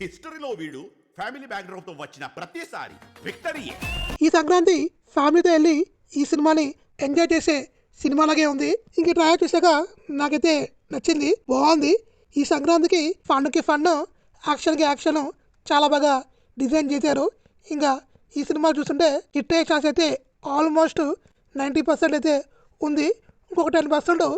హిస్టరీలో వీడు family background తో వచ్చిన ప్రతిసారి విక్టరీయే. ఈ సంక్రాంతి ఫ్యామిలీతో వెళ్ళి ఈ సినిమాని ఎంజాయ్ చేసే సినిమాలాగే ఉంది. ఇంక ట్రయల్ చూసాక నాకైతే నచ్చింది, బాగుంది. ఈ సంక్రాంతికి ఫన్కి ఫన్, యాక్షన్కి యాక్షన్ చాలా బాగా డిజైన్ చేశారు. ఇంకా ఈ సినిమా చూస్తుంటే హిట్ అయ్యే ఛాన్స్ అయితే ఆల్మోస్ట్ 90% అయితే ఉంది. ఇంకొక 10%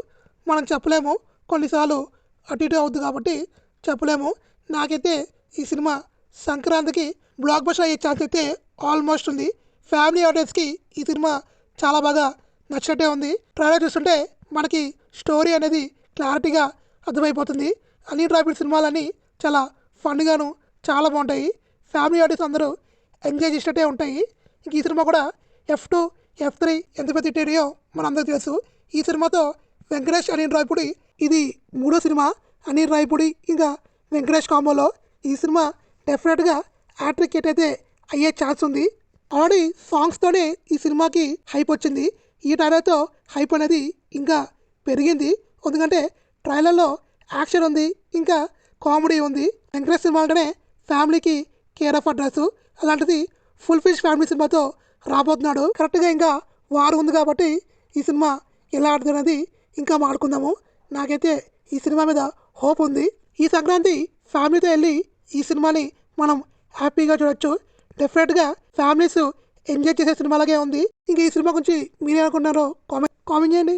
మనం చెప్పలేము, కొన్నిసార్లు అటు ఇటు అవుద్ది కాబట్టి చెప్పలేము. నాకైతే ఈ సినిమా సంక్రాంతికి బ్లాక్ బస్టర్ అయ్యే ఛాన్స్ అయితే ఆల్మోస్ట్ ఉంది. ఫ్యామిలీ ఆడియన్స్కి ఈ సినిమా చాలా బాగా నచ్చినట్టే ఉంది. ట్రైలర్ చూస్తుంటే మనకి స్టోరీ అనేది క్లారిటీగా అర్థమైపోతుంది. అనిల్ రావిపూడి సినిమాలన్నీ చాలా ఫన్గాను చాలా బాగుంటాయి. ఫ్యామిలీ ఆడియన్స్ అందరూ ఎంజాయ్ చేసినట్టే ఉంటాయి. ఇంక ఈ సినిమా కూడా F2 F3 ఎంత పెద్ద హిట్టేరియో మనందరికీ తెలుసు. ఈ సినిమాతో వెంకటేష్ అనిల్ రావిపూడి ఇది 3వ సినిమా. అనిల్ రావిపూడి ఇంకా వెంకటేష్ కాంబోలో ఈ సినిమా డెఫినెట్గా హ్యాట్రిక్ హిట్ అయితే అయ్యే ఛాన్స్ ఉంది. ఆల్రెడీ సాంగ్స్తోనే ఈ సినిమాకి హైప్ వచ్చింది. ఈ ట్రైలర్తో హైప్ అనేది ఇంకా పెరిగింది. ఎందుకంటే ట్రైలర్లో యాక్షన్ ఉంది, ఇంకా కామెడీ ఉంది. వెంకటేష్ సినిమా అంటేనే ఫ్యామిలీకి కేర్ ఆఫ్ అడ్రస్, అలాంటిది ఫుల్ ఫిష్ ఫ్యామిలీ సినిమాతో రాబోతున్నాడు. కరెక్ట్గా ఇంకా వారు ఉంది కాబట్టి ఈ సినిమా ఎలా ఆడుతుంది అనేది ఇంకా మాట్లాడుకుందాము. నాకైతే ఈ సినిమా మీద హోప్ ఉంది. ఈ సంక్రాంతి ఫ్యామిలీతో వెళ్ళి ఈ సినిమాని మనం హ్యాపీగా చూడొచ్చు. డెఫినెట్గా ఫ్యామిలీస్ ఎంజాయ్ చేసే సినిమాలాగే ఉంది. ఇంకా ఈ సినిమా గురించి మీరేమనుకుంటున్నారో కామెంట్ చేయండి.